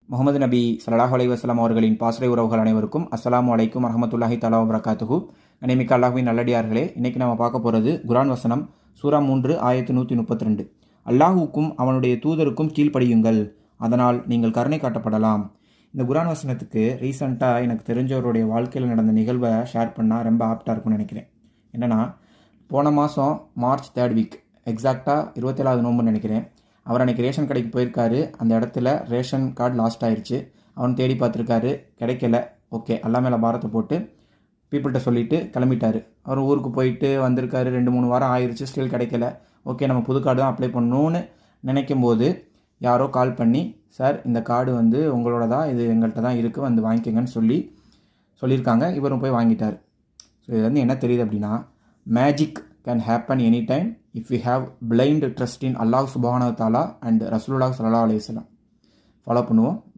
முகமது நபி ஸல்லல்லாஹு அலைஹி வஸல்லம் அவர்களின் பாசறை உறவுகள் அனைவருக்கும் அஸ்ஸலாமு அலைக்கும் வரஹ்மத்துல்லாஹி தஆலா வபரகாத்துஹு. கண்ணியமிக்க அல்லாஹ்வின் நல்லடியார்களே, இன்றைக்கி நம்ம பார்க்க போகிறது குர்ஆன் வசனம் சூரா 3 ஆயத்து 132. அல்லாஹுக்கும் அவனுடைய தூதருக்கும் கீழ்ப்படியுங்கள், அதனால் நீங்கள் கருணை காட்டப்படலாம். இந்த குர்ஆன் வசனத்துக்கு ரீசெண்டாக எனக்கு தெரிஞ்சவருடைய வாழ்க்கையில் நடந்த நிகழ்வை ஷேர் பண்ணால் ரொம்ப ஆப்டாக இருக்கும்னு நினைக்கிறேன். என்னென்னா, போன மாதம் மார்ச் 3rd வீக், எக்ஸாக்டாக 27வது நோம்புன்னு நினைக்கிறேன், அவர் அன்றைக்கி ரேஷன் கடைக்கு போயிருக்காரு. அந்த இடத்துல ரேஷன் கார்டு லாஸ்ட் ஆயிடுச்சு. அவன் தேடி பார்த்துருக்காரு, கிடைக்கல. ஓகே, எல்லா மேலே பாரத்தை போட்டு பீப்புள்கிட்ட சொல்லிவிட்டு கிளம்பிட்டார். அவர் ஊருக்கு போயிட்டு வந்திருக்காரு, 2-3 வாரம் ஆயிடுச்சு, ஸ்டில் கிடைக்கல. ஓகே, நம்ம புது கார்டு தான் அப்ளை பண்ணணும்னு நினைக்கும் போது யாரோ கால் பண்ணி, சார் இந்த கார்டு உங்களோட தான், இது எங்கள்கிட்ட தான் இருக்குது, வந்து வாங்கிக்கங்கன்னு சொல்லியிருக்காங்க. இவரும் போய் வாங்கிட்டார். ஸோ இது என்ன தெரியுது அப்படின்னா, magic can happen anytime if we have blind trust in Allah subhanahu wa ta'ala and Rasulullah sallallahu alaihi wasallam. Follow பண்ணுவோம்.